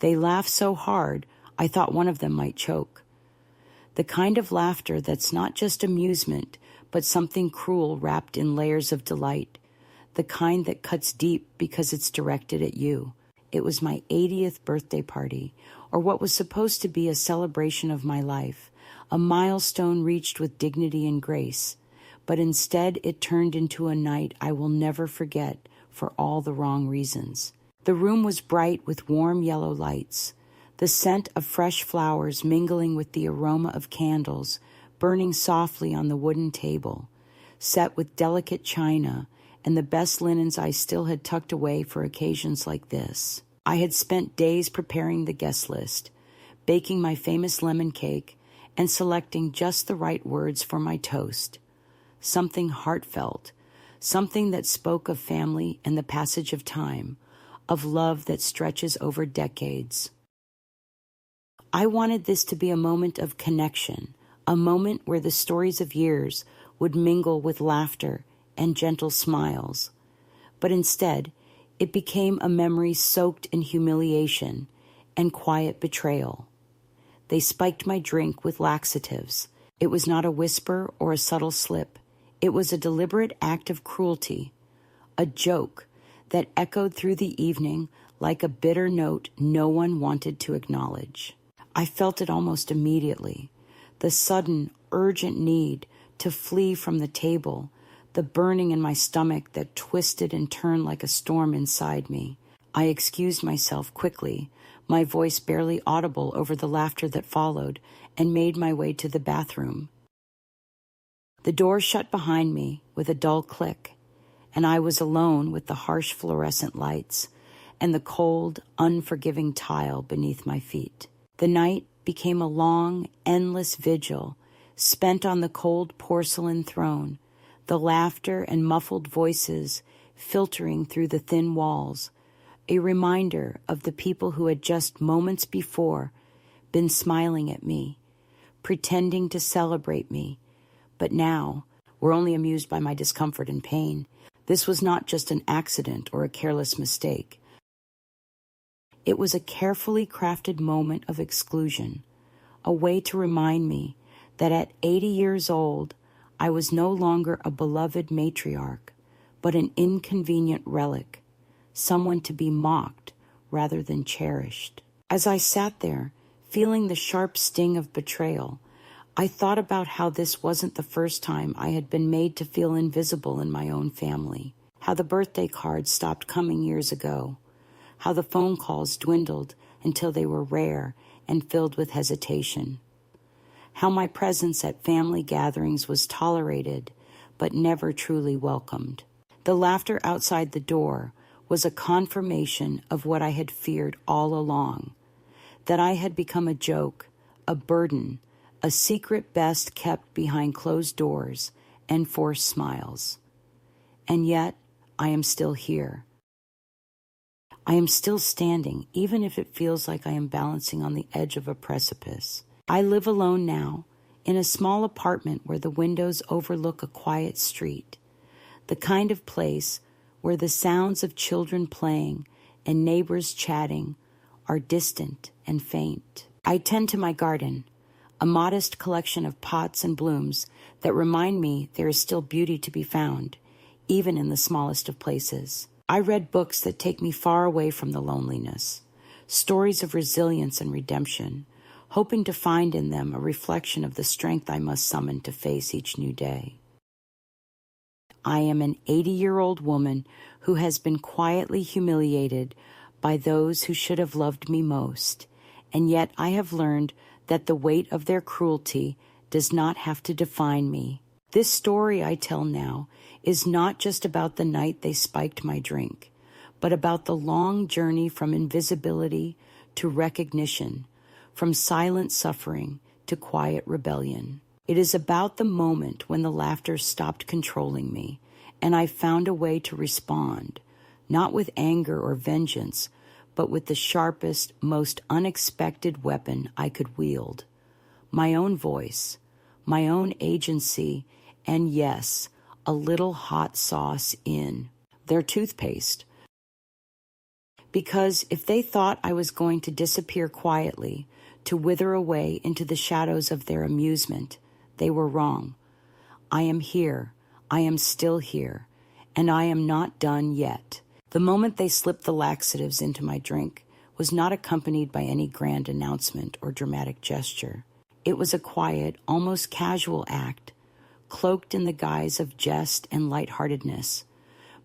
They laughed so hard, I thought one of them might choke. The kind of laughter that's not just amusement, but something cruel wrapped in layers of delight. The kind that cuts deep because it's directed at you. It was my 80th birthday party, or what was supposed to be a celebration of my life, a milestone reached with dignity and grace. But instead it turned into a night I will never forget for all the wrong reasons. The room was bright with warm yellow lights, the scent of fresh flowers mingling with the aroma of candles burning softly on the wooden table, set with delicate china and the best linens I still had tucked away for occasions like this. I had spent days preparing the guest list, baking my famous lemon cake, and selecting just the right words for my toast. Something heartfelt, something that spoke of family and the passage of time, of love that stretches over decades. I wanted this to be a moment of connection, a moment where the stories of years would mingle with laughter and gentle smiles. But instead, it became a memory soaked in humiliation and quiet betrayal. They spiked my drink with laxatives. It was not a whisper or a subtle slip. It was a deliberate act of cruelty, a joke that echoed through the evening like a bitter note no one wanted to acknowledge. I felt it almost immediately, the sudden, urgent need to flee from the table, the burning in my stomach that twisted and turned like a storm inside me. I excused myself quickly, my voice barely audible over the laughter that followed, and made my way to the bathroom. The door shut behind me with a dull click, and I was alone with the harsh fluorescent lights and the cold, unforgiving tile beneath my feet. The night became a long, endless vigil, spent on the cold porcelain throne, the laughter and muffled voices filtering through the thin walls, a reminder of the people who had just moments before been smiling at me, pretending to celebrate me, but now were only amused by my discomfort and pain. This was not just an accident or a careless mistake. It was a carefully crafted moment of exclusion, a way to remind me that at 80 years old, I was no longer a beloved matriarch, but an inconvenient relic, someone to be mocked rather than cherished. As I sat there, feeling the sharp sting of betrayal, I thought about how this wasn't the first time I had been made to feel invisible in my own family, how the birthday cards stopped coming years ago, how the phone calls dwindled until they were rare and filled with hesitation, how my presence at family gatherings was tolerated but never truly welcomed. The laughter outside the door was a confirmation of what I had feared all along, that I had become a joke, a burden, a secret best kept behind closed doors and forced smiles. And yet, I am still here. I am still standing, even if it feels like I am balancing on the edge of a precipice. I live alone now, in a small apartment where the windows overlook a quiet street, the kind of place where the sounds of children playing and neighbors chatting are distant and faint. I tend to my garden, a modest collection of pots and blooms that remind me there is still beauty to be found, even in the smallest of places. I read books that take me far away from the loneliness, stories of resilience and redemption, hoping to find in them a reflection of the strength I must summon to face each new day. I am an 80-year-old woman who has been quietly humiliated by those who should have loved me most, and yet I have learned that the weight of their cruelty does not have to define me. This story I tell now is not just about the night they spiked my drink, but about the long journey from invisibility to recognition, from silent suffering to quiet rebellion. It is about the moment when the laughter stopped controlling me, and I found a way to respond, not with anger or vengeance, but with the sharpest, most unexpected weapon I could wield. My own voice, my own agency, and yes, a little hot sauce in their toothpaste. Because if they thought I was going to disappear quietly, to wither away into the shadows of their amusement, they were wrong. I am here, I am still here, and I am not done yet. The moment they slipped the laxatives into my drink was not accompanied by any grand announcement or dramatic gesture. It was a quiet, almost casual act, cloaked in the guise of jest and lightheartedness,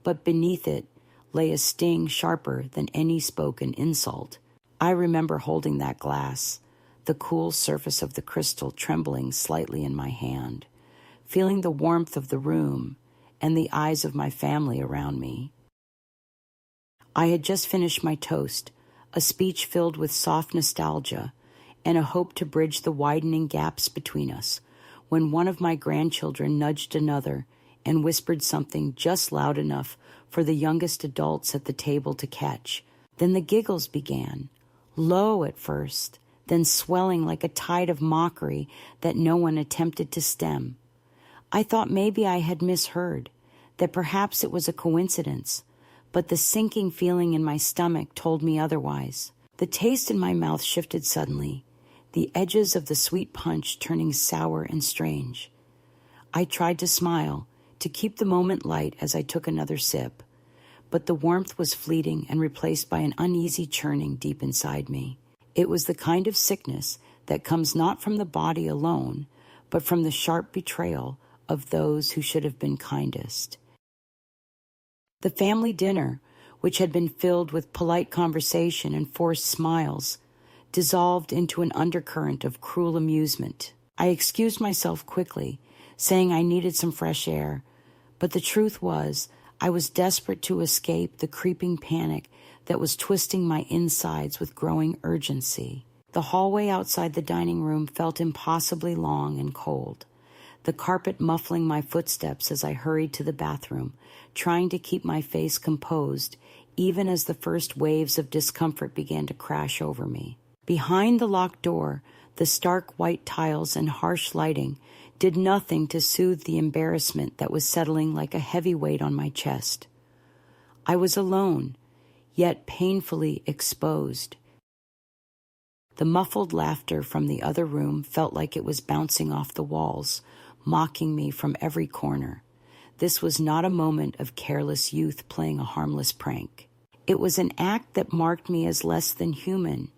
but beneath it lay a sting sharper than any spoken insult. I remember holding that glass, the cool surface of the crystal trembling slightly in my hand, feeling the warmth of the room and the eyes of my family around me. I had just finished my toast, a speech filled with soft nostalgia and a hope to bridge the widening gaps between us, when one of my grandchildren nudged another and whispered something just loud enough for the youngest adults at the table to catch. Then the giggles began, low at first, then swelling like a tide of mockery that no one attempted to stem. I thought maybe I had misheard, that perhaps it was a coincidence, but the sinking feeling in my stomach told me otherwise. The taste in my mouth shifted suddenly, the edges of the sweet punch turning sour and strange. I tried to smile, to keep the moment light as I took another sip, but the warmth was fleeting and replaced by an uneasy churning deep inside me. It was the kind of sickness that comes not from the body alone, but from the sharp betrayal of those who should have been kindest. The family dinner, which had been filled with polite conversation and forced smiles, dissolved into an undercurrent of cruel amusement. I excused myself quickly, saying I needed some fresh air, but the truth was I was desperate to escape the creeping panic that was twisting my insides with growing urgency. The hallway outside the dining room felt impossibly long and cold, the carpet muffling my footsteps as I hurried to the bathroom, trying to keep my face composed even as the first waves of discomfort began to crash over me. Behind the locked door, the stark white tiles and harsh lighting did nothing to soothe the embarrassment that was settling like a heavy weight on my chest. I was alone, yet painfully exposed. The muffled laughter from the other room felt like it was bouncing off the walls, mocking me from every corner. This was not a moment of careless youth playing a harmless prank. It was an act that marked me as less than human,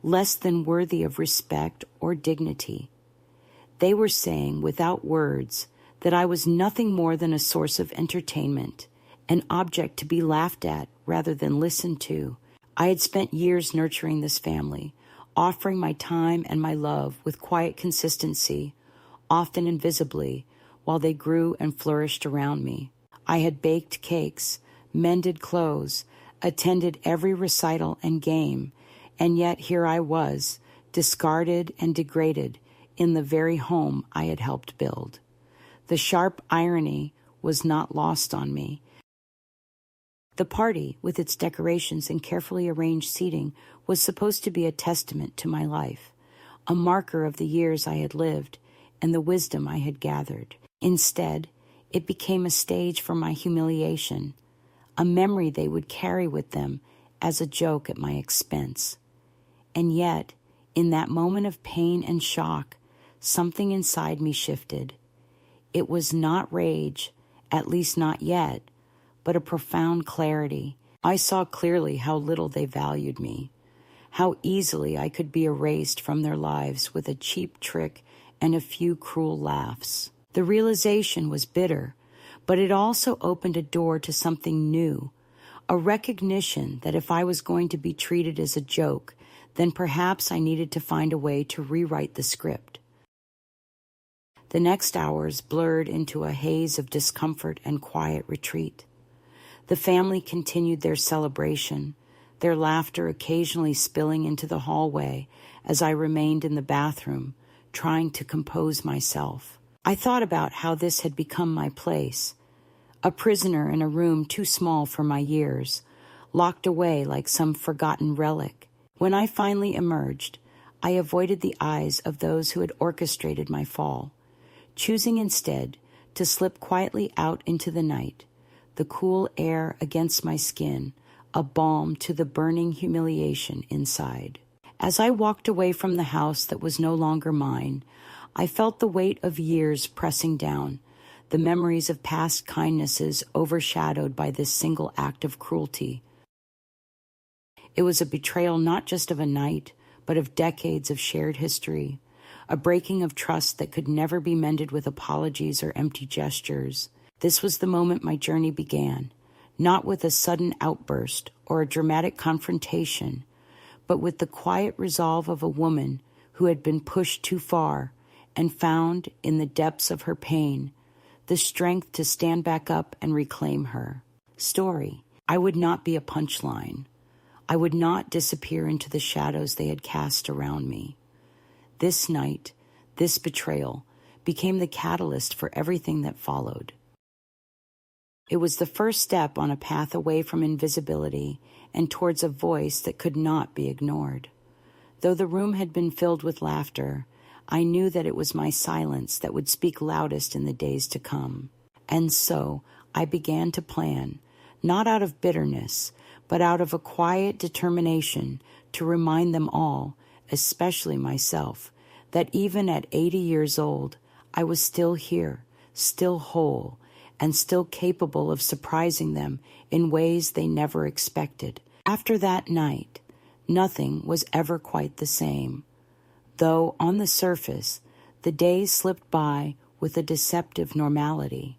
less than worthy of respect or dignity. They were saying, without words, that I was nothing more than a source of entertainment, an object to be laughed at rather than listened to. I had spent years nurturing this family, offering my time and my love with quiet consistency, often invisibly, while they grew and flourished around me. I had baked cakes, mended clothes, attended every recital and game, and yet here I was, discarded and degraded in the very home I had helped build. The sharp irony was not lost on me. The party, with its decorations and carefully arranged seating, was supposed to be a testament to my life, a marker of the years I had lived and the wisdom I had gathered. Instead, it became a stage for my humiliation, a memory they would carry with them as a joke at my expense. And yet, in that moment of pain and shock, something inside me shifted. It was not rage, at least not yet, but a profound clarity. I saw clearly how little they valued me, how easily I could be erased from their lives with a cheap trick and a few cruel laughs. The realization was bitter, but it also opened a door to something new, a recognition that if I was going to be treated as a joke, then perhaps I needed to find a way to rewrite the script. The next hours blurred into a haze of discomfort and quiet retreat. The family continued their celebration, their laughter occasionally spilling into the hallway as I remained in the bathroom, trying to compose myself. I thought about how this had become my place, a prisoner in a room too small for my years, locked away like some forgotten relic. When I finally emerged, I avoided the eyes of those who had orchestrated my fall, choosing instead to slip quietly out into the night, the cool air against my skin, a balm to the burning humiliation inside. As I walked away from the house that was no longer mine, I felt the weight of years pressing down, the memories of past kindnesses overshadowed by this single act of cruelty. It was a betrayal not just of a night, but of decades of shared history, a breaking of trust that could never be mended with apologies or empty gestures. This was the moment my journey began, not with a sudden outburst or a dramatic confrontation, but with the quiet resolve of a woman who had been pushed too far and found, in the depths of her pain, the strength to stand back up and reclaim her story. I would not be a punchline. I would not disappear into the shadows they had cast around me. This night, this betrayal, became the catalyst for everything that followed. It was the first step on a path away from invisibility and towards a voice that could not be ignored. Though the room had been filled with laughter, I knew that it was my silence that would speak loudest in the days to come. And so I began to plan, not out of bitterness, but out of a quiet determination to remind them all, especially myself, that even at 80 years old, I was still here, still whole, and still capable of surprising them in ways they never expected. After that night, nothing was ever quite the same, though on the surface, the days slipped by with a deceptive normality,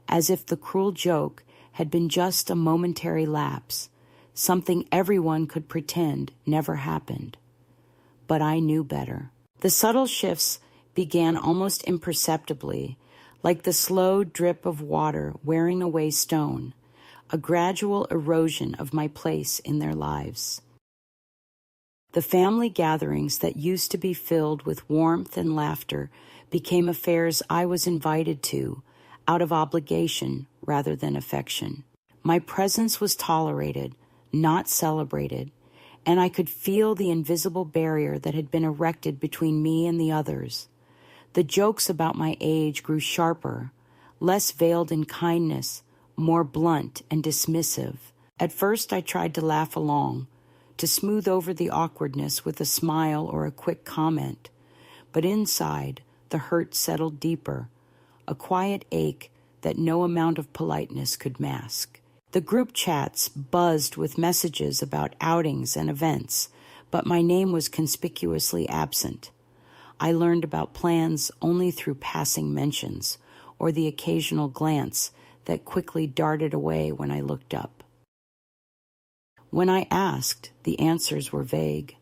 as if the cruel joke had been just a momentary lapse, something everyone could pretend never happened. But I knew better. The subtle shifts began almost imperceptibly, like the slow drip of water wearing away stone, a gradual erosion of my place in their lives. The family gatherings that used to be filled with warmth and laughter became affairs I was invited to out of obligation rather than affection. My presence was tolerated, not celebrated, and I could feel the invisible barrier that had been erected between me and the others. The jokes about my age grew sharper, less veiled in kindness, more blunt and dismissive. At first I tried to laugh along, to smooth over the awkwardness with a smile or a quick comment, but inside the hurt settled deeper, a quiet ache that no amount of politeness could mask. The group chats buzzed with messages about outings and events, but my name was conspicuously absent. I learned about plans only through passing mentions or the occasional glance that quickly darted away when I looked up. When I asked, the answers were vague.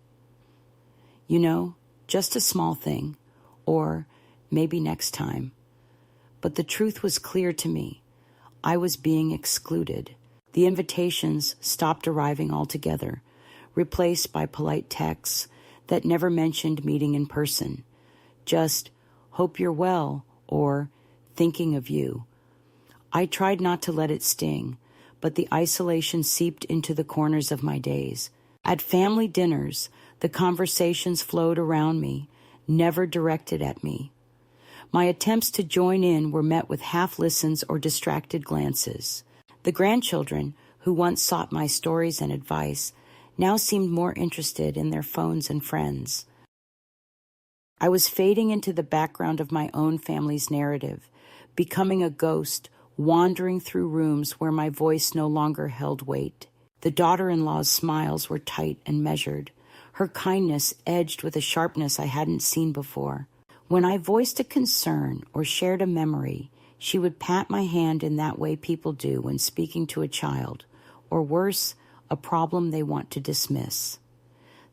You know, just a small thing, or maybe next time. But the truth was clear to me. I was being excluded. The invitations stopped arriving altogether, replaced by polite texts that never mentioned meeting in person. Just, hope you're well, or thinking of you. I tried not to let it sting, but the isolation seeped into the corners of my days. At family dinners, the conversations flowed around me, never directed at me. My attempts to join in were met with half-listens or distracted glances. The grandchildren, who once sought my stories and advice, now seemed more interested in their phones and friends. I was fading into the background of my own family's narrative, becoming a ghost, wandering through rooms where my voice no longer held weight. The daughter-in-law's smiles were tight and measured, her kindness edged with a sharpness I hadn't seen before. When I voiced a concern or shared a memory, she would pat my hand in that way people do when speaking to a child, or worse, a problem they want to dismiss.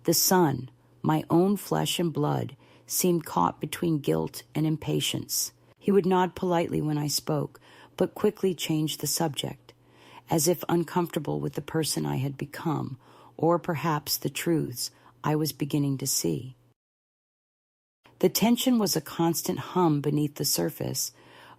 The son, my own flesh and blood, seemed caught between guilt and impatience. He would nod politely when I spoke, but quickly changed the subject, as if uncomfortable with the person I had become, or perhaps the truths I was beginning to see. The tension was a constant hum beneath the surface,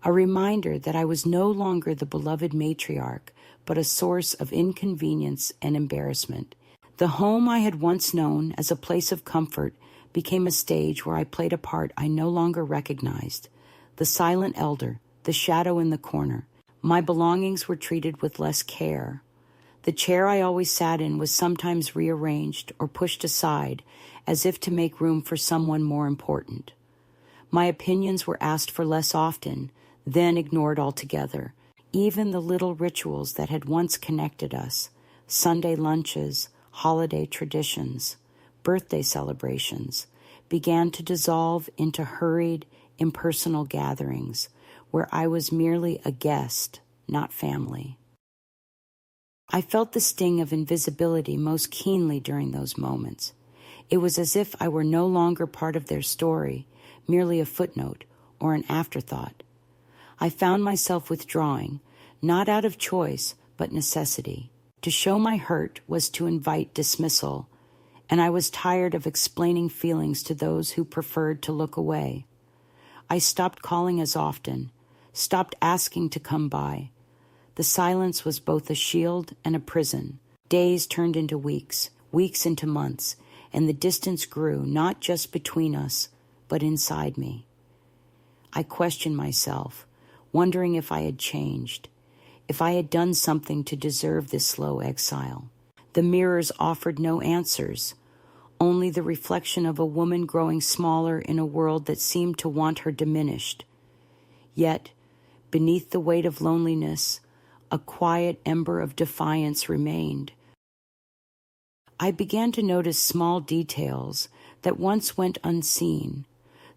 a reminder that I was no longer the beloved matriarch, but a source of inconvenience and embarrassment. The home I had once known as a place of comfort became a stage where I played a part I no longer recognized, the silent elder, the shadow in the corner. My belongings were treated with less care. The chair I always sat in was sometimes rearranged or pushed aside as if to make room for someone more important. My opinions were asked for less often, then ignored altogether. Even the little rituals that had once connected us, Sunday lunches, holiday traditions, birthday celebrations, began to dissolve into hurried, impersonal gatherings where I was merely a guest, not family. I felt the sting of invisibility most keenly during those moments. It was as if I were no longer part of their story, merely a footnote or an afterthought. I found myself withdrawing, not out of choice, but necessity. To show my hurt was to invite dismissal, and I was tired of explaining feelings to those who preferred to look away. I stopped calling as often, stopped asking to come by. The silence was both a shield and a prison. Days turned into weeks, weeks into months, and the distance grew not just between us, but inside me. I questioned myself, wondering if I had changed, if I had done something to deserve this slow exile. The mirrors offered no answers, only the reflection of a woman growing smaller in a world that seemed to want her diminished. Yet, beneath the weight of loneliness, a quiet ember of defiance remained. I began to notice small details that once went unseen,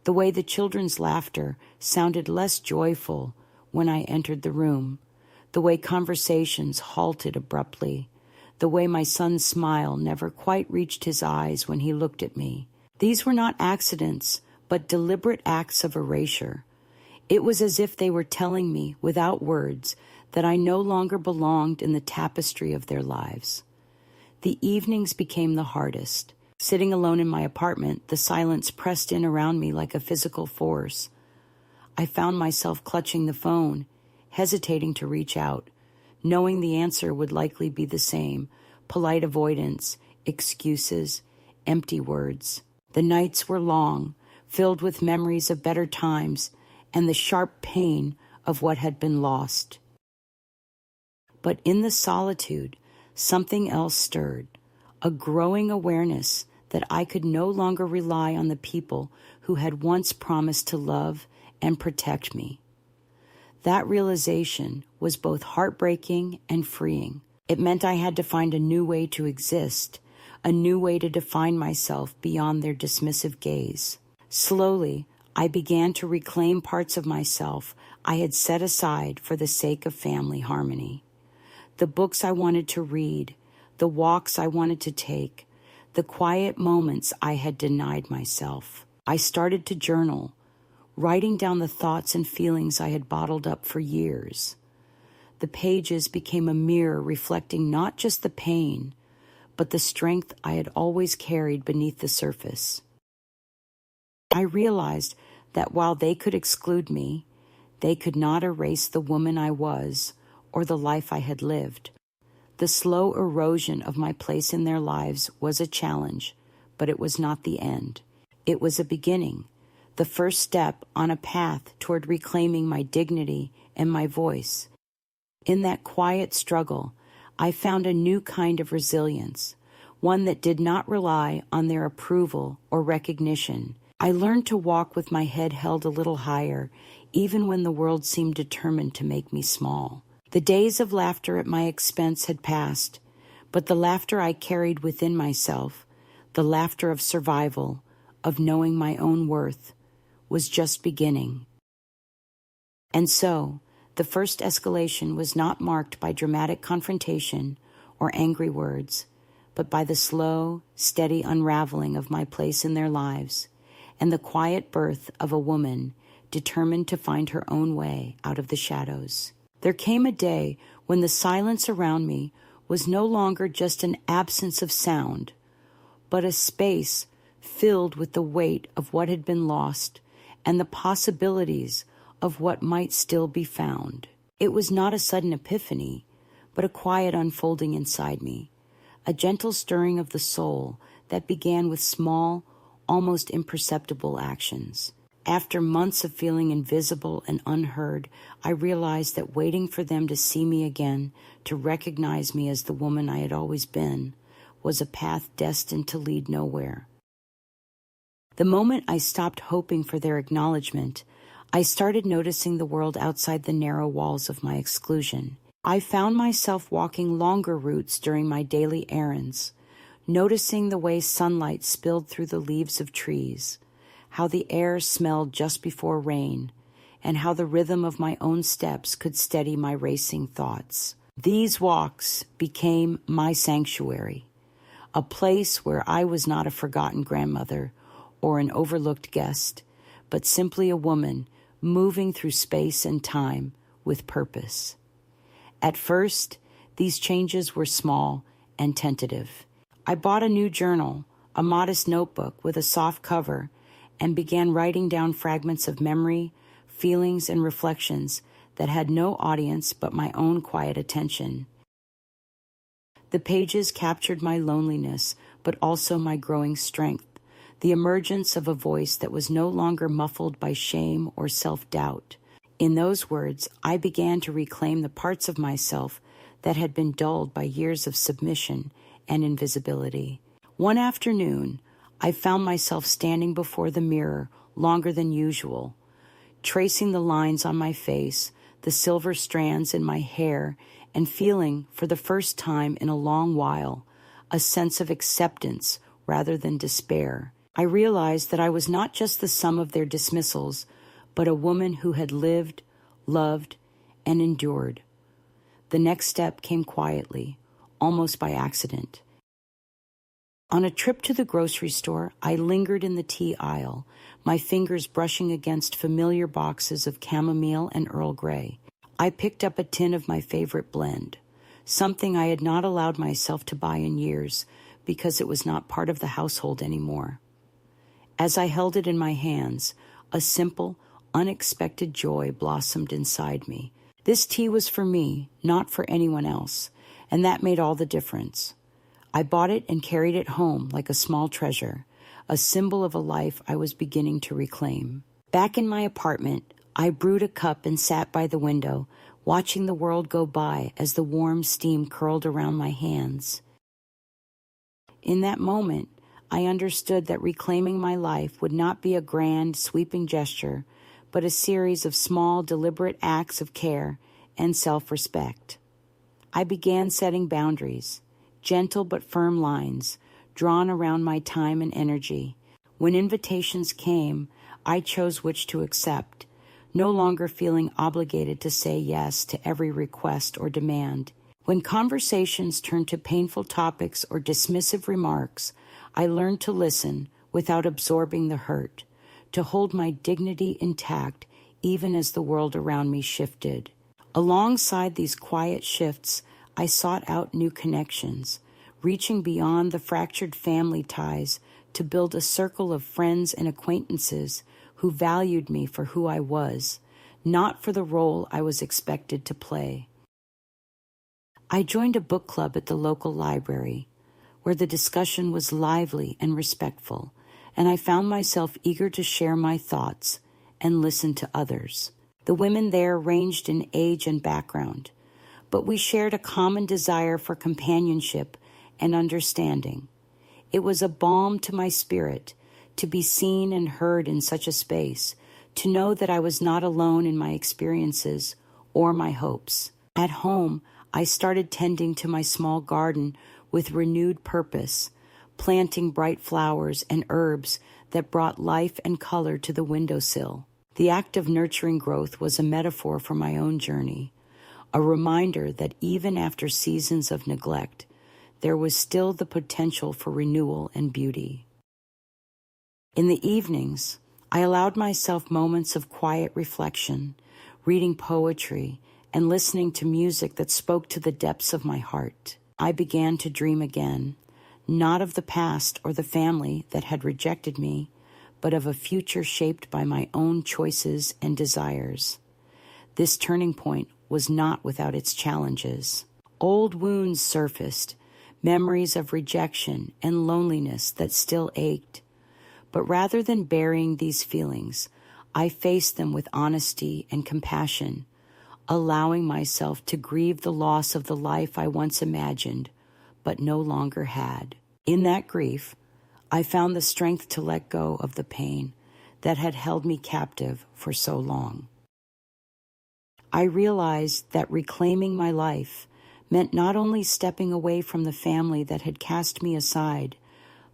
the way the children's laughter sounded less joyful when I entered the room, the way conversations halted abruptly, the way my son's smile never quite reached his eyes when he looked at me. These were not accidents, but deliberate acts of erasure. It was as if they were telling me, without words, that I no longer belonged in the tapestry of their lives. The evenings became the hardest. Sitting alone in my apartment, the silence pressed in around me like a physical force. I found myself clutching the phone, hesitating to reach out, knowing the answer would likely be the same: polite avoidance, excuses, empty words. The nights were long, filled with memories of better times and the sharp pain of what had been lost. But in the solitude, something else stirred, a growing awareness that I could no longer rely on the people who had once promised to love and protect me. That realization was both heartbreaking and freeing. It meant I had to find a new way to exist, a new way to define myself beyond their dismissive gaze. Slowly, I began to reclaim parts of myself I had set aside for the sake of family harmony. The books I wanted to read, the walks I wanted to take, the quiet moments I had denied myself. I started to journal, writing down the thoughts and feelings I had bottled up for years. The pages became a mirror reflecting not just the pain, but the strength I had always carried beneath the surface. I realized that while they could exclude me, they could not erase the woman I was or the life I had lived. The slow erosion of my place in their lives was a challenge, but it was not the end. It was a beginning, the first step on a path toward reclaiming my dignity and my voice. In that quiet struggle, I found a new kind of resilience, one that did not rely on their approval or recognition. I learned to walk with my head held a little higher, even when the world seemed determined to make me small. The days of laughter at my expense had passed, but the laughter I carried within myself, the laughter of survival, of knowing my own worth, was just beginning. And so, the first escalation was not marked by dramatic confrontation or angry words, but by the slow, steady unraveling of my place in their lives and the quiet birth of a woman determined to find her own way out of the shadows. There came a day when the silence around me was no longer just an absence of sound, but a space filled with the weight of what had been lost and the possibilities of what might still be found. It was not a sudden epiphany, but a quiet unfolding inside me, a gentle stirring of the soul that began with small, almost imperceptible actions. After months of feeling invisible and unheard, I realized that waiting for them to see me again, to recognize me as the woman I had always been, was a path destined to lead nowhere. The moment I stopped hoping for their acknowledgement, I started noticing the world outside the narrow walls of my exclusion. I found myself walking longer routes during my daily errands, noticing the way sunlight spilled through the leaves of trees, how the air smelled just before rain, and how the rhythm of my own steps could steady my racing thoughts. These walks became my sanctuary, a place where I was not a forgotten grandmother or an overlooked guest, but simply a woman moving through space and time with purpose. At first, these changes were small and tentative. I bought a new journal, a modest notebook with a soft cover, and began writing down fragments of memory, feelings, and reflections that had no audience but my own quiet attention. The pages captured my loneliness, but also my growing strength, the emergence of a voice that was no longer muffled by shame or self-doubt. In those words, I began to reclaim the parts of myself that had been dulled by years of submission and invisibility. One afternoon, I found myself standing before the mirror longer than usual, tracing the lines on my face, the silver strands in my hair, and feeling, for the first time in a long while, a sense of acceptance rather than despair. I realized that I was not just the sum of their dismissals, but a woman who had lived, loved, and endured. The next step came quietly, almost by accident. On a trip to the grocery store, I lingered in the tea aisle, my fingers brushing against familiar boxes of chamomile and Earl Grey. I picked up a tin of my favorite blend, something I had not allowed myself to buy in years because it was not part of the household anymore. As I held it in my hands, a simple, unexpected joy blossomed inside me. This tea was for me, not for anyone else, and that made all the difference. I bought it and carried it home like a small treasure, a symbol of a life I was beginning to reclaim. Back in my apartment, I brewed a cup and sat by the window, watching the world go by as the warm steam curled around my hands. In that moment, I understood that reclaiming my life would not be a grand, sweeping gesture, but a series of small, deliberate acts of care and self-respect. I began setting boundaries, gentle but firm lines, drawn around my time and energy. When invitations came, I chose which to accept, no longer feeling obligated to say yes to every request or demand. When conversations turned to painful topics or dismissive remarks, I learned to listen without absorbing the hurt, to hold my dignity intact even as the world around me shifted. Alongside these quiet shifts, I sought out new connections, reaching beyond the fractured family ties to build a circle of friends and acquaintances who valued me for who I was, not for the role I was expected to play. I joined a book club at the local library, where the discussion was lively and respectful, and I found myself eager to share my thoughts and listen to others. The women there ranged in age and background, but we shared a common desire for companionship and understanding. It was a balm to my spirit to be seen and heard in such a space, to know that I was not alone in my experiences or my hopes. At home, I started tending to my small garden with renewed purpose, planting bright flowers and herbs that brought life and color to the windowsill. The act of nurturing growth was a metaphor for my own journey, a reminder that even after seasons of neglect, there was still the potential for renewal and beauty. In the evenings, I allowed myself moments of quiet reflection, reading poetry, and listening to music that spoke to the depths of my heart. I began to dream again, not of the past or the family that had rejected me, but of a future shaped by my own choices and desires. This turning point was not without its challenges. Old wounds surfaced, memories of rejection and loneliness that still ached. But rather than burying these feelings, I faced them with honesty and compassion, allowing myself to grieve the loss of the life I once imagined, but no longer had. In that grief, I found the strength to let go of the pain that had held me captive for so long. I realized that reclaiming my life meant not only stepping away from the family that had cast me aside,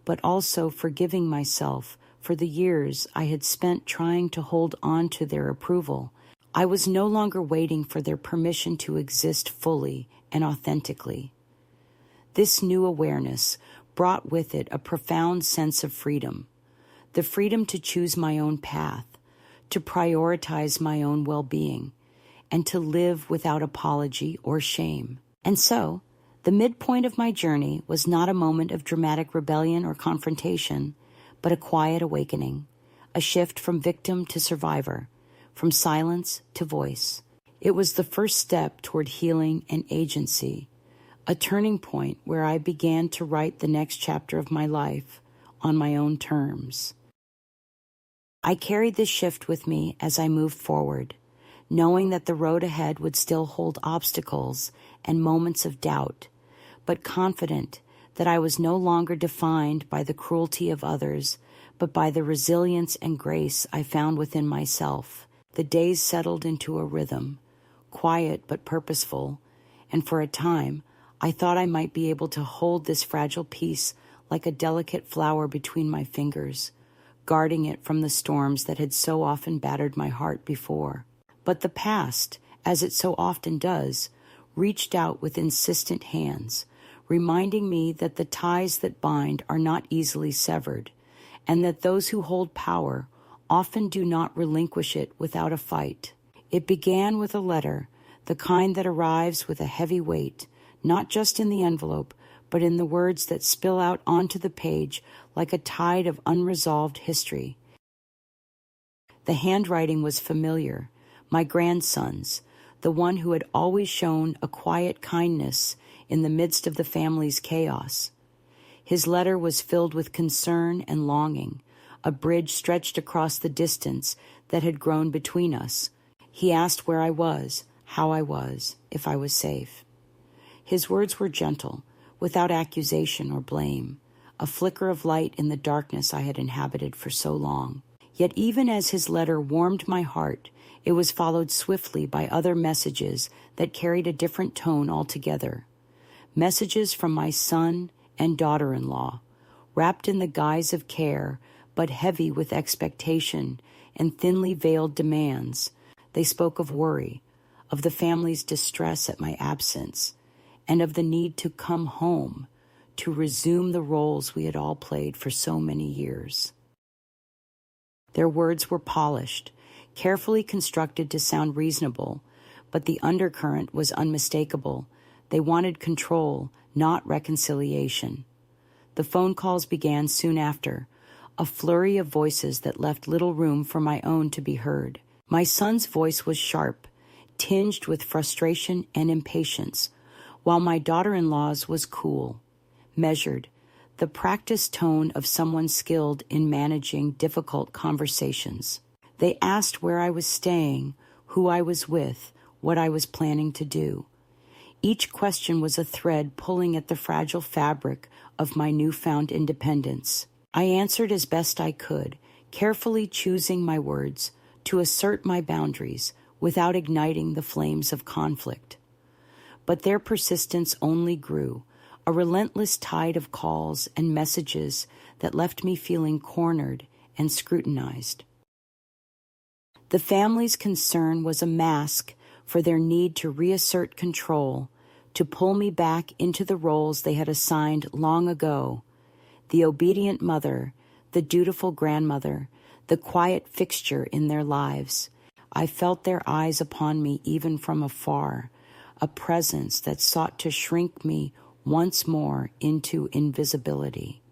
but also forgiving myself for the years I had spent trying to hold on to their approval. I was no longer waiting for their permission to exist fully and authentically. This new awareness brought with it a profound sense of freedom, the freedom to choose my own path, to prioritize my own well-being, and to live without apology or shame. And so, the midpoint of my journey was not a moment of dramatic rebellion or confrontation, but a quiet awakening, a shift from victim to survivor, from silence to voice. It was the first step toward healing and agency, a turning point where I began to write the next chapter of my life on my own terms. I carried this shift with me as I moved forward, knowing that the road ahead would still hold obstacles and moments of doubt, but confident that I was no longer defined by the cruelty of others, but by the resilience and grace I found within myself. The days settled into a rhythm, quiet but purposeful, and for a time, I thought I might be able to hold this fragile piece like a delicate flower between my fingers, guarding it from the storms that had so often battered my heart before. But the past, as it so often does, reached out with insistent hands, reminding me that the ties that bind are not easily severed, and that those who hold power often do not relinquish it without a fight. It began with a letter, the kind that arrives with a heavy weight, not just in the envelope, but in the words that spill out onto the page like a tide of unresolved history. The handwriting was familiar, my grandson's, the one who had always shown a quiet kindness in the midst of the family's chaos. His letter was filled with concern and longing, a bridge stretched across the distance that had grown between us. He asked where I was, how I was, if I was safe. His words were gentle, without accusation or blame, a flicker of light in the darkness I had inhabited for so long. Yet even as his letter warmed my heart, it was followed swiftly by other messages that carried a different tone altogether. Messages from my son and daughter-in-law, wrapped in the guise of care, but heavy with expectation and thinly veiled demands. They spoke of worry, of the family's distress at my absence, and of the need to come home, to resume the roles we had all played for so many years. Their words were polished, carefully constructed to sound reasonable, but the undercurrent was unmistakable. They wanted control, not reconciliation. The phone calls began soon after, a flurry of voices that left little room for my own to be heard. My son's voice was sharp, tinged with frustration and impatience, while my daughter-in-law's was cool, measured, the practiced tone of someone skilled in managing difficult conversations. They asked where I was staying, who I was with, what I was planning to do. Each question was a thread pulling at the fragile fabric of my newfound independence. I answered as best I could, carefully choosing my words to assert my boundaries without igniting the flames of conflict. But their persistence only grew, a relentless tide of calls and messages that left me feeling cornered and scrutinized. The family's concern was a mask for their need to reassert control, to pull me back into the roles they had assigned long ago: the obedient mother, the dutiful grandmother, the quiet fixture in their lives. I felt their eyes upon me even from afar, a presence that sought to shrink me once more into invisibility.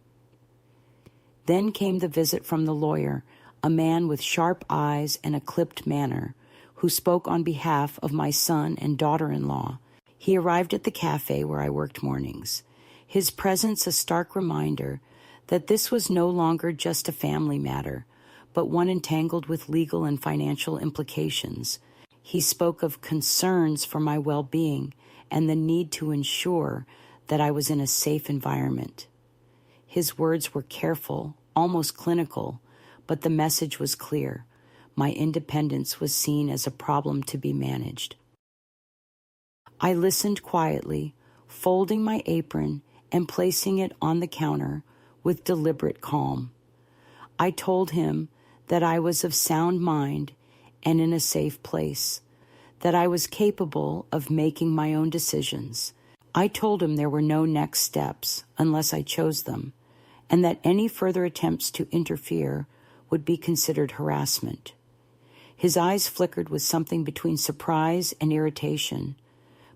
Then came the visit from the lawyer, a man with sharp eyes and a clipped manner, who spoke on behalf of my son and daughter-in-law. He arrived at the cafe where I worked mornings, his presence a stark reminder that this was no longer just a family matter, but one entangled with legal and financial implications. He spoke of concerns for my well-being and the need to ensure that I was in a safe environment. His words were careful, almost clinical, but the message was clear. My independence was seen as a problem to be managed. I listened quietly, folding my apron and placing it on the counter with deliberate calm. I told him that I was of sound mind and in a safe place, that I was capable of making my own decisions. I told him there were no next steps unless I chose them, and that any further attempts to interfere would be considered harassment. His eyes flickered with something between surprise and irritation,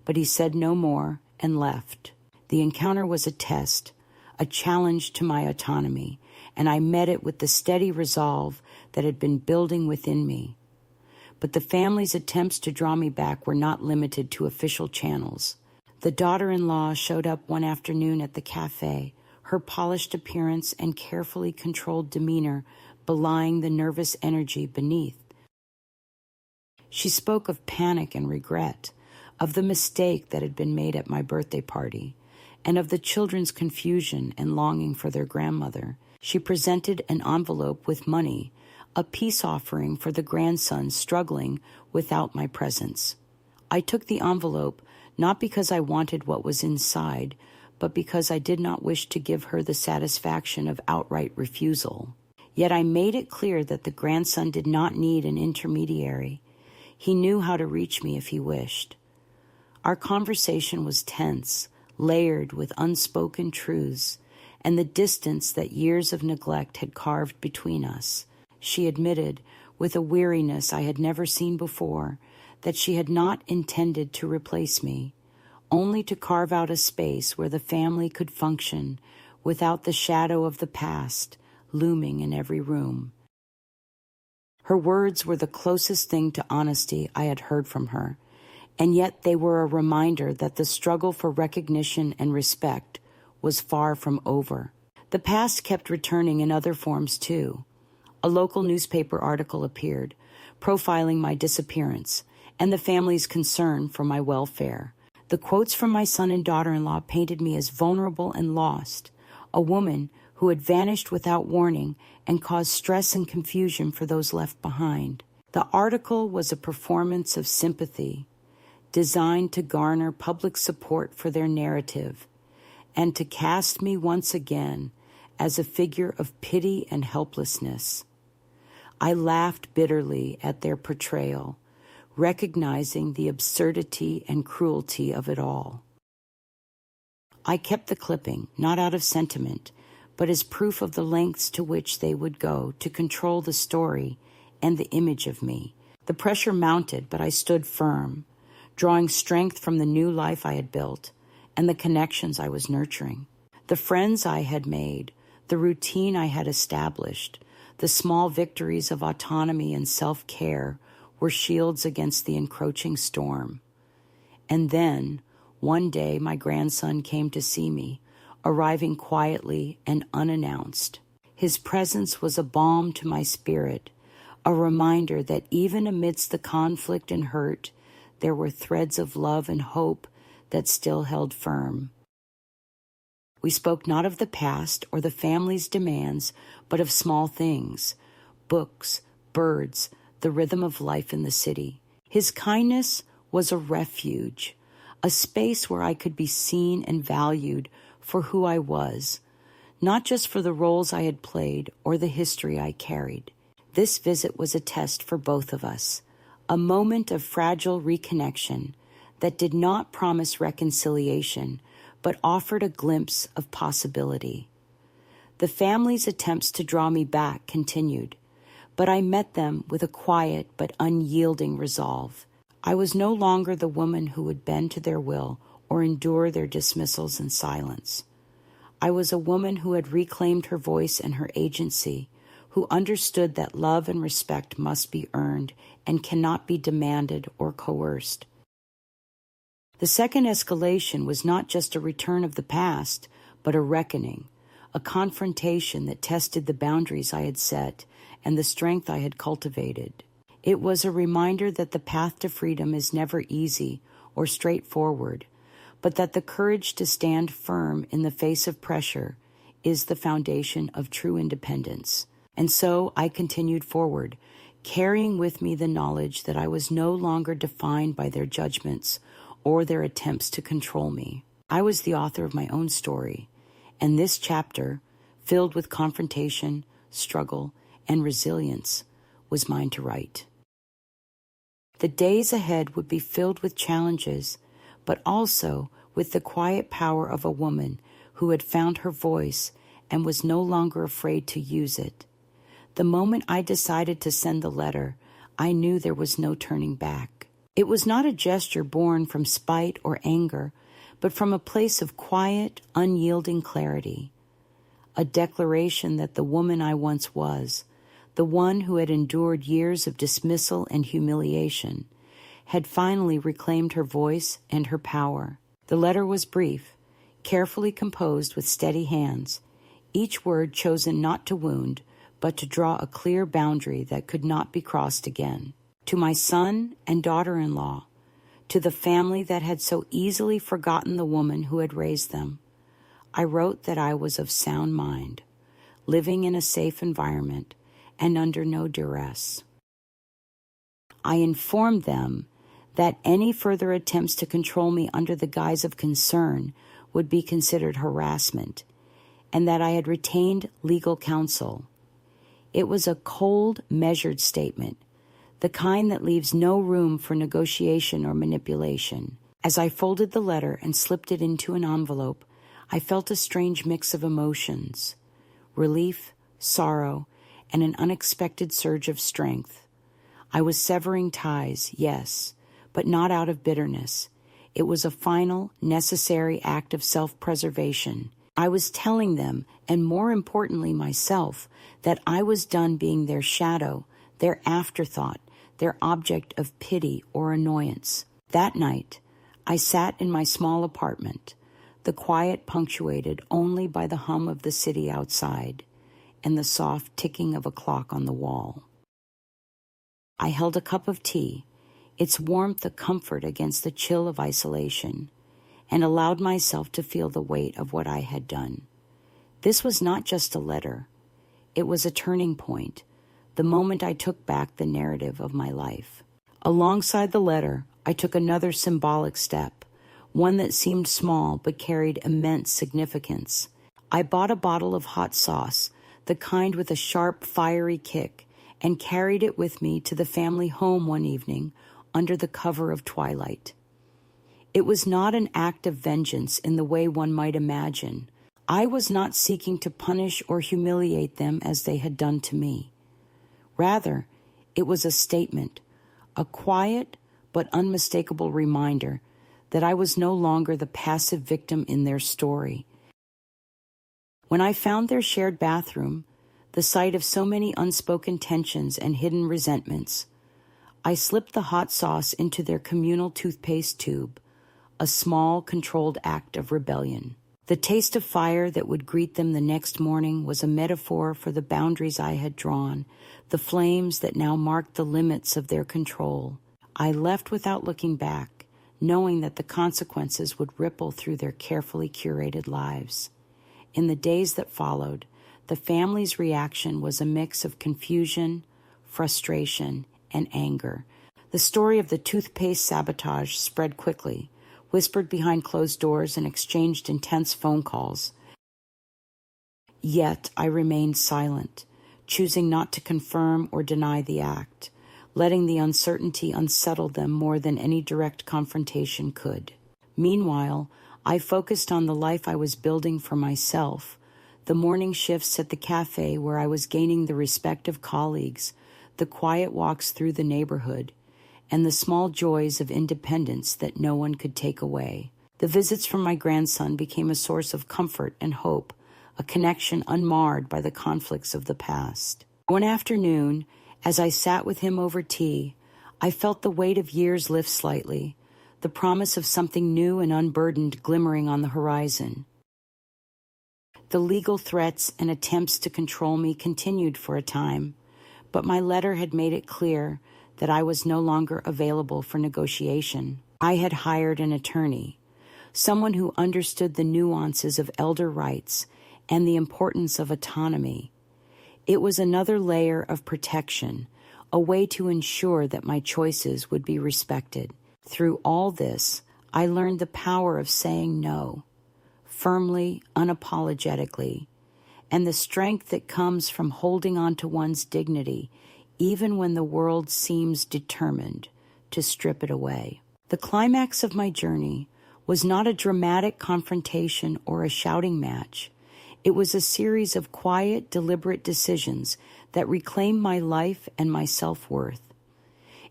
but he said no more and left. The encounter was a test, a challenge to my autonomy, and I met it with the steady resolve that had been building within me. But the family's attempts to draw me back were not limited to official channels. The daughter-in-law showed up one afternoon at the cafe, her polished appearance and carefully controlled demeanor belying the nervous energy beneath. She spoke of panic and regret, of the mistake that had been made at my birthday party, and of the children's confusion and longing for their grandmother. She presented an envelope with money, a peace offering for the grandson struggling without my presence. I took the envelope not because I wanted what was inside, but because I did not wish to give her the satisfaction of outright refusal. Yet I made it clear that the grandson did not need an intermediary. He knew how to reach me if he wished. Our conversation was tense, layered with unspoken truths, and the distance that years of neglect had carved between us. She admitted, with a weariness I had never seen before, that she had not intended to replace me, only to carve out a space where the family could function without the shadow of the past looming in every room. Her words were the closest thing to honesty I had heard from her, and yet they were a reminder that the struggle for recognition and respect was far from over. The past kept returning in other forms too. A local newspaper article appeared, profiling my disappearance and the family's concern for my welfare. The quotes from my son and daughter-in-law painted me as vulnerable and lost, a woman who had vanished without warning and caused stress and confusion for those left behind. The article was a performance of sympathy, designed to garner public support for their narrative and to cast me once again as a figure of pity and helplessness. I laughed bitterly at their portrayal, recognizing the absurdity and cruelty of it all. I kept the clipping, not out of sentiment, but as proof of the lengths to which they would go to control the story and the image of me. The pressure mounted, but I stood firm, drawing strength from the new life I had built and the connections I was nurturing. The friends I had made, the routine I had established, the small victories of autonomy and self-care were shields against the encroaching storm. And then, one day, my grandson came to see me, arriving quietly and unannounced. His presence was a balm to my spirit, a reminder that even amidst the conflict and hurt, there were threads of love and hope that still held firm. We spoke not of the past or the family's demands, but of small things, books, birds, the rhythm of life in the city. His kindness was a refuge, a space where I could be seen and valued for who I was, not just for the roles I had played or the history I carried. This visit was a test for both of us, a moment of fragile reconnection that did not promise reconciliation, but offered a glimpse of possibility. The family's attempts to draw me back continued, but I met them with a quiet but unyielding resolve. I was no longer the woman who would bend to their will or endure their dismissals in silence. I was a woman who had reclaimed her voice and her agency, who understood that love and respect must be earned and cannot be demanded or coerced. The second escalation was not just a return of the past, but a reckoning, a confrontation that tested the boundaries I had set and the strength I had cultivated. It was a reminder that the path to freedom is never easy or straightforward, but that the courage to stand firm in the face of pressure is the foundation of true independence. And so I continued forward, carrying with me the knowledge that I was no longer defined by their judgments or their attempts to control me. I was the author of my own story, and this chapter, filled with confrontation, struggle, and resilience, was mine to write. The days ahead would be filled with challenges, but also with the quiet power of a woman who had found her voice and was no longer afraid to use it. The moment I decided to send the letter, I knew there was no turning back. It was not a gesture born from spite or anger, but from a place of quiet, unyielding clarity. A declaration that the woman I once was, the one who had endured years of dismissal and humiliation, had finally reclaimed her voice and her power. The letter was brief, carefully composed with steady hands, each word chosen not to wound, but to draw a clear boundary that could not be crossed again. To my son and daughter-in-law, to the family that had so easily forgotten the woman who had raised them, I wrote that I was of sound mind, living in a safe environment, and under no duress. I informed them that any further attempts to control me under the guise of concern would be considered harassment, and that I had retained legal counsel. It was a cold, measured statement, the kind that leaves no room for negotiation or manipulation. As I folded the letter and slipped it into an envelope, I felt a strange mix of emotions: relief, sorrow, and an unexpected surge of strength. I was severing ties, yes, but not out of bitterness. It was a final, necessary act of self-preservation. I was telling them, and more importantly myself, that I was done being their shadow, their afterthought, their object of pity or annoyance. That night, I sat in my small apartment, the quiet punctuated only by the hum of the city outside and the soft ticking of a clock on the wall. I held a cup of tea, its warmth a comfort against the chill of isolation, and allowed myself to feel the weight of what I had done. This was not just a letter. It was a turning point, the moment I took back the narrative of my life. Alongside the letter, I took another symbolic step, one that seemed small but carried immense significance. I bought a bottle of hot sauce, the kind with a sharp, fiery kick, and carried it with me to the family home one evening under the cover of twilight. It was not an act of vengeance in the way one might imagine. I was not seeking to punish or humiliate them as they had done to me. Rather, it was a statement, a quiet but unmistakable reminder that I was no longer the passive victim in their story. When I found their shared bathroom, the site of so many unspoken tensions and hidden resentments, I slipped the hot sauce into their communal toothpaste tube, a small, controlled act of rebellion. The taste of fire that would greet them the next morning was a metaphor for the boundaries I had drawn, the flames that now marked the limits of their control. I left without looking back, knowing that the consequences would ripple through their carefully curated lives. In the days that followed, the family's reaction was a mix of confusion, frustration, and anger. The story of the toothpaste sabotage spread quickly, whispered behind closed doors, and exchanged intense phone calls. Yet I remained silent, choosing not to confirm or deny the act, letting the uncertainty unsettle them more than any direct confrontation could. Meanwhile, I focused on the life I was building for myself, the morning shifts at the cafe where I was gaining the respect of colleagues, the quiet walks through the neighborhood, and the small joys of independence that no one could take away. The visits from my grandson became a source of comfort and hope, a connection unmarred by the conflicts of the past. One afternoon, as I sat with him over tea, I felt the weight of years lift slightly, the promise of something new and unburdened glimmering on the horizon. The legal threats and attempts to control me continued for a time, but my letter had made it clear that I was no longer available for negotiation. I had hired an attorney, someone who understood the nuances of elder rights and the importance of autonomy. It was another layer of protection, a way to ensure that my choices would be respected. Through all this, I learned the power of saying no, firmly, unapologetically, and the strength that comes from holding on to one's dignity, even when the world seems determined to strip it away. The climax of my journey was not a dramatic confrontation or a shouting match. It was a series of quiet, deliberate decisions that reclaimed my life and my self-worth.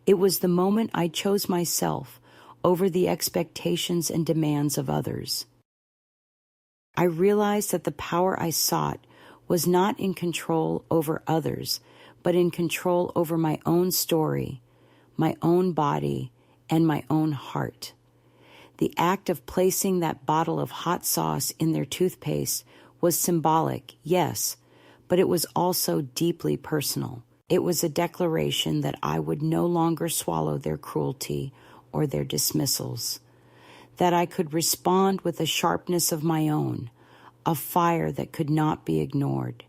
It was the moment I chose myself over the expectations and demands of others. I realized that the power I sought was not in control over others, but in control over my own story, my own body, and my own heart. The act of placing that bottle of hot sauce in their toothpaste was symbolic, yes, but it was also deeply personal. It was a declaration that I would no longer swallow their cruelty or their dismissals, that I could respond with a sharpness of my own, a fire that could not be ignored.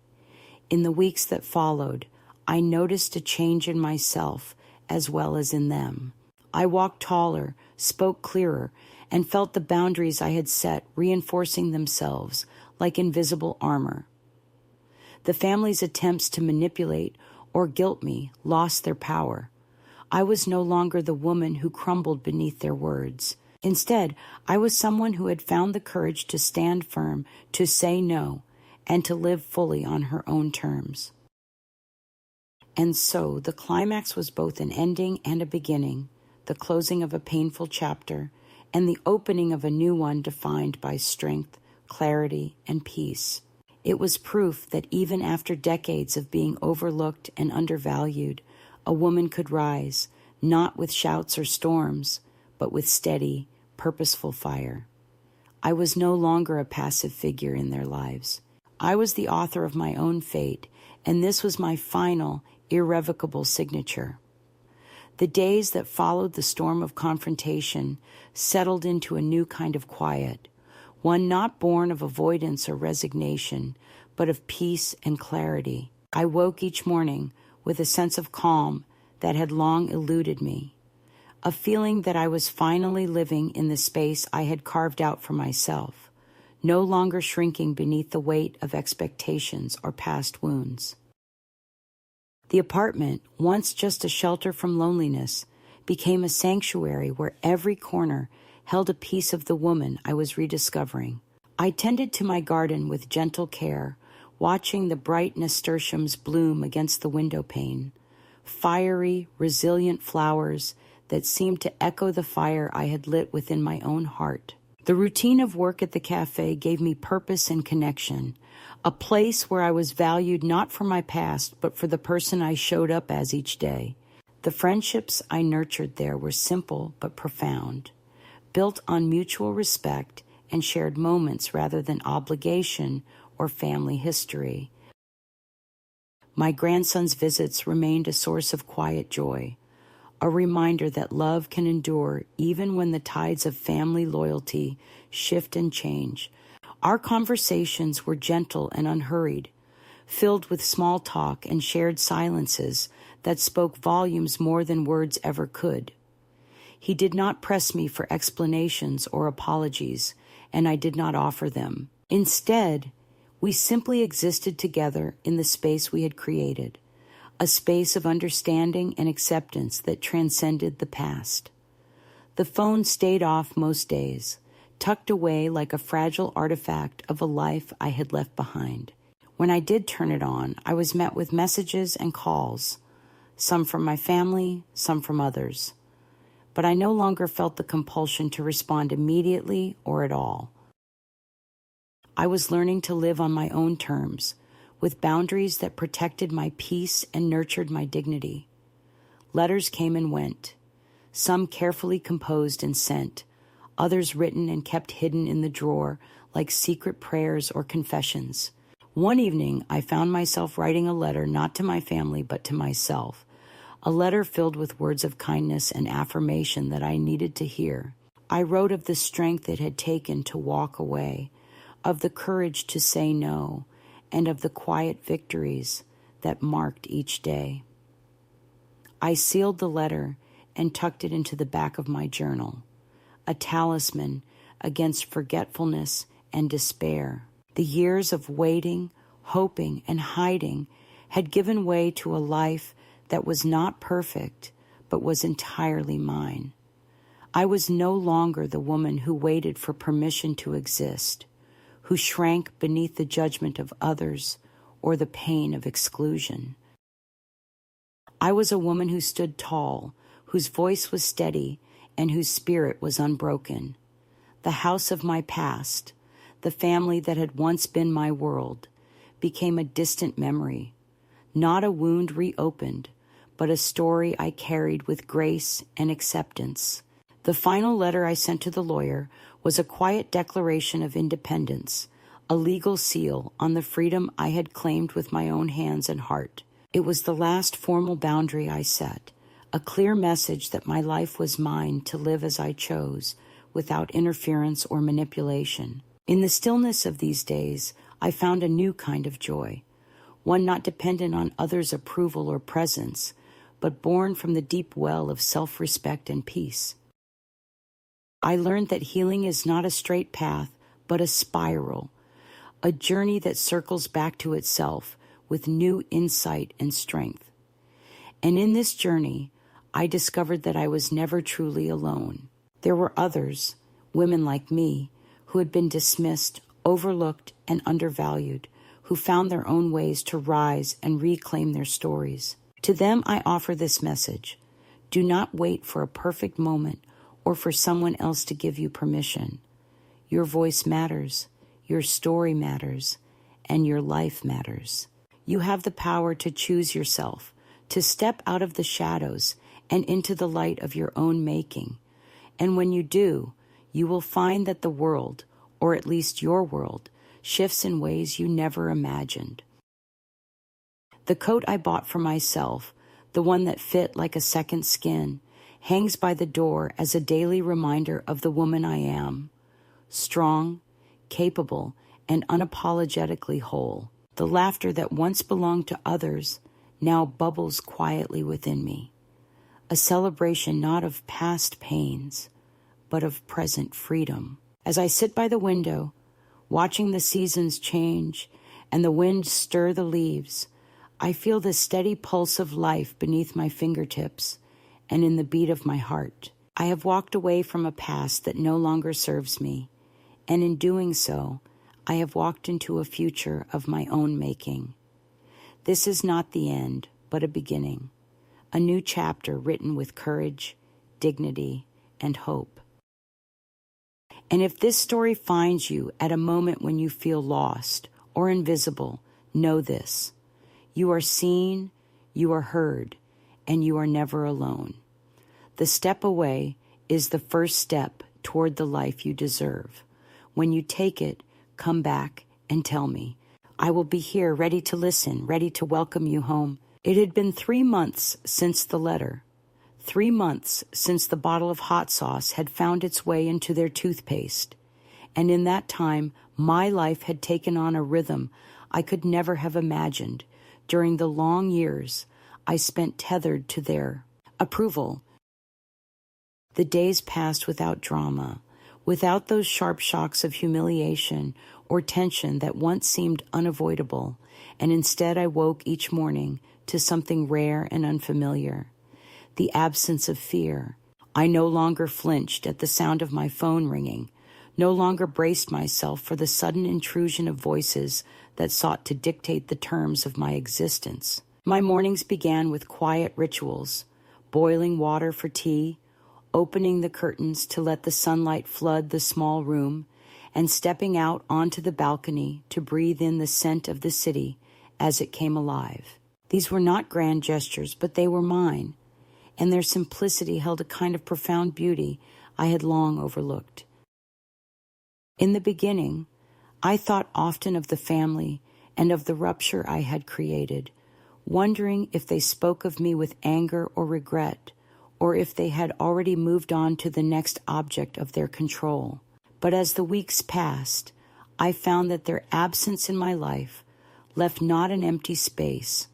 In the weeks that followed, I noticed a change in myself as well as in them. I walked taller, spoke clearer, and felt the boundaries I had set reinforcing themselves like invisible armor. The family's attempts to manipulate or guilt me lost their power. I was no longer the woman who crumbled beneath their words. Instead, I was someone who had found the courage to stand firm, to say no, and to live fully on her own terms. And so the climax was both an ending and a beginning, the closing of a painful chapter, and the opening of a new one defined by strength, clarity, and peace. It was proof that even after decades of being overlooked and undervalued, a woman could rise, not with shouts or storms, but with steady, purposeful fire. I was no longer a passive figure in their lives. I was the author of my own fate, and this was my final, irrevocable signature. The days that followed the storm of confrontation settled into a new kind of quiet, one not born of avoidance or resignation, but of peace and clarity. I woke each morning with a sense of calm that had long eluded me, a feeling that I was finally living in the space I had carved out for myself, no longer shrinking beneath the weight of expectations or past wounds. The apartment, once just a shelter from loneliness, became a sanctuary where every corner held a piece of the woman I was rediscovering. I tended to my garden with gentle care, watching the bright nasturtiums bloom against the window pane, fiery, resilient flowers that seemed to echo the fire I had lit within my own heart. The routine of work at the cafe gave me purpose and connection, a place where I was valued not for my past, but for the person I showed up as each day. The friendships I nurtured there were simple but profound, built on mutual respect and shared moments rather than obligation or family history. My grandson's visits remained a source of quiet joy, a reminder that love can endure even when the tides of family loyalty shift and change. Our conversations were gentle and unhurried, filled with small talk and shared silences that spoke volumes more than words ever could. He did not press me for explanations or apologies, and I did not offer them. Instead, we simply existed together in the space we had created, a space of understanding and acceptance that transcended the past. The phone stayed off most days, tucked away like a fragile artifact of a life I had left behind. When I did turn it on, I was met with messages and calls, some from my family, some from others. But I no longer felt the compulsion to respond immediately or at all. I was learning to live on my own terms, with boundaries that protected my peace and nurtured my dignity. Letters came and went, some carefully composed and sent, others written and kept hidden in the drawer like secret prayers or confessions. One evening, I found myself writing a letter not to my family but to myself, a letter filled with words of kindness and affirmation that I needed to hear. I wrote of the strength it had taken to walk away, of the courage to say no, and of the quiet victories that marked each day. I sealed the letter and tucked it into the back of my journal, a talisman against forgetfulness and despair. The years of waiting, hoping, and hiding had given way to a life that was not perfect, but was entirely mine. I was no longer the woman who waited for permission to exist, who shrank beneath the judgment of others or the pain of exclusion. I was a woman who stood tall, whose voice was steady, and whose spirit was unbroken. The house of my past, the family that had once been my world, became a distant memory, not a wound reopened, but a story I carried with grace and acceptance. The final letter I sent to the lawyer was a quiet declaration of independence, a legal seal on the freedom I had claimed with my own hands and heart. It was the last formal boundary I set, a clear message that my life was mine to live as I chose, without interference or manipulation. In the stillness of these days, I found a new kind of joy, one not dependent on others' approval or presence, but born from the deep well of self-respect and peace. I learned that healing is not a straight path, but a spiral, a journey that circles back to itself with new insight and strength. And in this journey, I discovered that I was never truly alone. There were others, women like me, who had been dismissed, overlooked, and undervalued, who found their own ways to rise and reclaim their stories. To them, I offer this message. Do not wait for a perfect moment or for someone else to give you permission. Your voice matters, your story matters, and your life matters. You have the power to choose yourself, to step out of the shadows and into the light of your own making. And when you do, you will find that the world, or at least your world, shifts in ways you never imagined. The coat I bought for myself, the one that fit like a second skin, hangs by the door as a daily reminder of the woman I am, strong, capable, and unapologetically whole. The laughter that once belonged to others now bubbles quietly within me, a celebration not of past pains, but of present freedom. As I sit by the window, watching the seasons change and the wind stir the leaves, I feel the steady pulse of life beneath my fingertips and in the beat of my heart. I have walked away from a past that no longer serves me, and in doing so, I have walked into a future of my own making. This is not the end, but a beginning, a new chapter written with courage, dignity, and hope. And if this story finds you at a moment when you feel lost or invisible, know this. You are seen, you are heard, and you are never alone. The step away is the first step toward the life you deserve. When you take it, come back and tell me. I will be here ready to listen, ready to welcome you home. It had been 3 months since the letter. 3 months since the bottle of hot sauce had found its way into their toothpaste. And in that time, my life had taken on a rhythm I could never have imagined during the long years I spent tethered to their approval. The days passed without drama, without those sharp shocks of humiliation or tension that once seemed unavoidable, and instead I woke each morning to something rare and unfamiliar. The absence of fear. I no longer flinched at the sound of my phone ringing, no longer braced myself for the sudden intrusion of voices that sought to dictate the terms of my existence. My mornings began with quiet rituals, boiling water for tea, opening the curtains to let the sunlight flood the small room, and stepping out onto the balcony to breathe in the scent of the city as it came alive. These were not grand gestures, but they were mine, and their simplicity held a kind of profound beauty I had long overlooked. In the beginning, I thought often of the family and of the rupture I had created, wondering if they spoke of me with anger or regret, or if they had already moved on to the next object of their control. But as the weeks passed, I found that their absence in my life left not an empty space,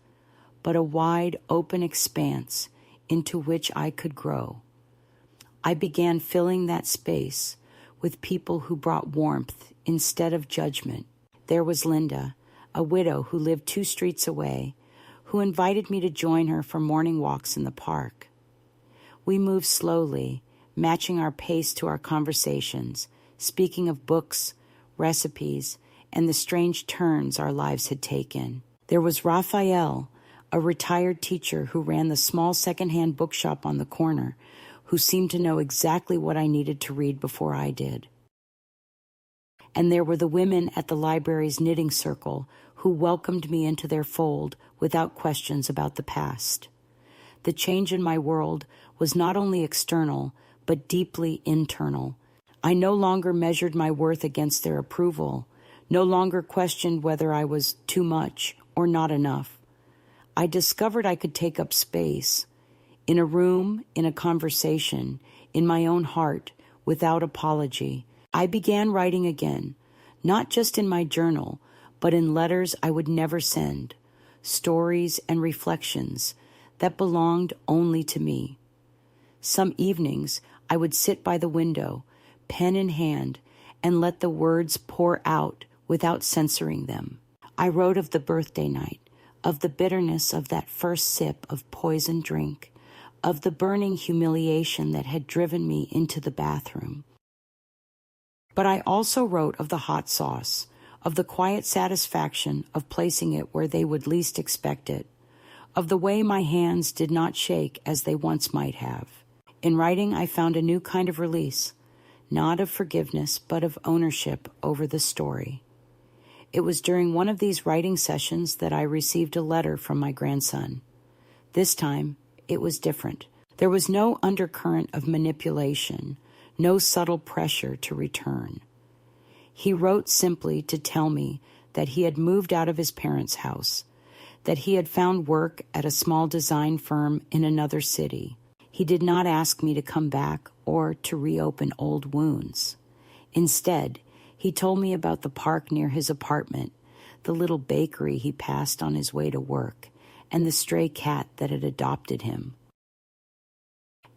but a wide open expanse into which I could grow. I began filling that space with people who brought warmth instead of judgment. There was Linda, a widow who lived 2 streets away, who invited me to join her for morning walks in the park. We moved slowly, matching our pace to our conversations, speaking of books, recipes, and the strange turns our lives had taken. There was Raphael, a retired teacher who ran the small secondhand bookshop on the corner, who seemed to know exactly what I needed to read before I did. And there were the women at the library's knitting circle who welcomed me into their fold without questions about the past. The change in my world was not only external, but deeply internal. I no longer measured my worth against their approval, no longer questioned whether I was too much or not enough. I discovered I could take up space, in a room, in a conversation, in my own heart, without apology. I began writing again, not just in my journal, but in letters I would never send, stories and reflections that belonged only to me. Some evenings I would sit by the window, pen in hand, and let the words pour out without censoring them. I wrote of the birthday night, of the bitterness of that first sip of poisoned drink, of the burning humiliation that had driven me into the bathroom. But I also wrote of the hot sauce, of the quiet satisfaction of placing it where they would least expect it, of the way my hands did not shake as they once might have. In writing, I found a new kind of release, not of forgiveness, but of ownership over the story. It was during one of these writing sessions that I received a letter from my grandson. This time, it was different. There was no undercurrent of manipulation, no subtle pressure to return. He wrote simply to tell me that he had moved out of his parents' house, that he had found work at a small design firm in another city. He did not ask me to come back or to reopen old wounds. Instead, he told me about the park near his apartment, the little bakery he passed on his way to work, and the stray cat that had adopted him.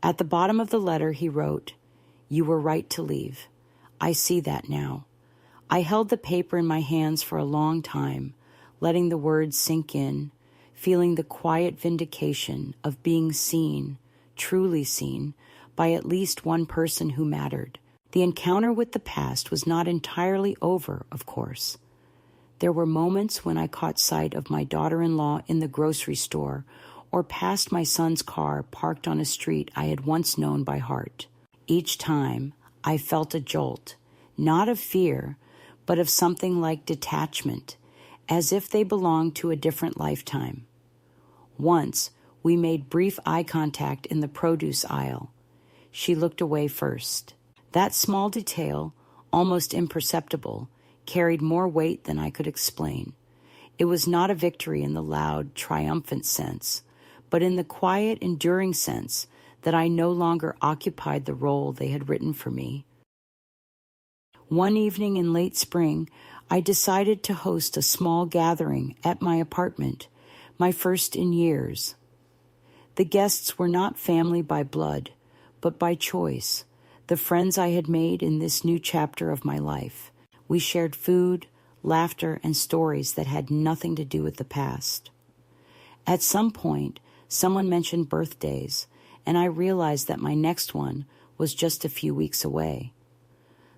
At the bottom of the letter, he wrote, "You were right to leave. I see that now." I held the paper in my hands for a long time, letting the words sink in, feeling the quiet vindication of being seen, truly seen, by at least one person who mattered. The encounter with the past was not entirely over, of course. There were moments when I caught sight of my daughter-in-law in the grocery store or passed my son's car parked on a street I had once known by heart. Each time, I felt a jolt, not of fear, but of something like detachment, as if they belonged to a different lifetime. Once, we made brief eye contact in the produce aisle. She looked away first. That small detail, almost imperceptible, carried more weight than I could explain. It was not a victory in the loud, triumphant sense, but in the quiet, enduring sense that I no longer occupied the role they had written for me. One evening in late spring, I decided to host a small gathering at my apartment, my first in years. The guests were not family by blood, but by choice, the friends I had made in this new chapter of my life. We shared food, laughter, and stories that had nothing to do with the past. At some point, someone mentioned birthdays, and I realized that my next one was just a few weeks away.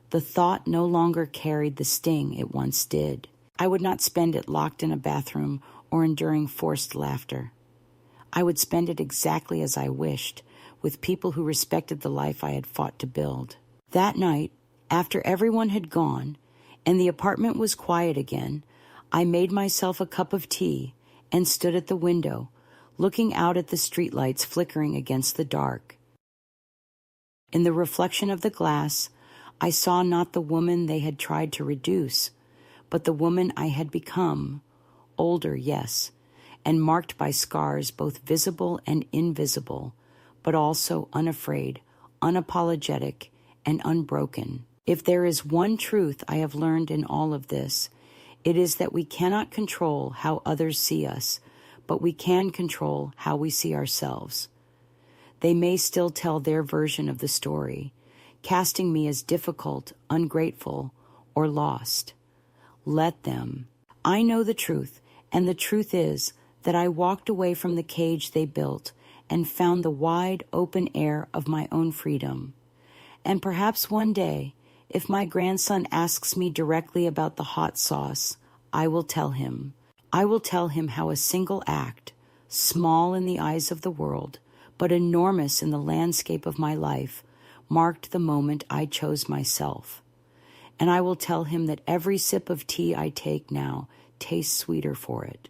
The thought no longer carried the sting it once did. I would not spend it locked in a bathroom or enduring forced laughter. I would spend it exactly as I wished, with people who respected the life I had fought to build. That night, after everyone had gone and the apartment was quiet again, I made myself a cup of tea and stood at the window, looking out at the streetlights flickering against the dark. In the reflection of the glass, I saw not the woman they had tried to reduce, but the woman I had become, older, yes, and marked by scars both visible and invisible, but also unafraid, unapologetic, and unbroken. If there is one truth I have learned in all of this, it is that we cannot control how others see us, but we can control how we see ourselves. They may still tell their version of the story, casting me as difficult, ungrateful, or lost. Let them. I know the truth, and the truth is that I walked away from the cage they built and found the wide, open air of my own freedom. And perhaps one day, if my grandson asks me directly about the hot sauce, I will tell him. I will tell him how a single act, small in the eyes of the world, but enormous in the landscape of my life, marked the moment I chose myself. And I will tell him that every sip of tea I take now tastes sweeter for it.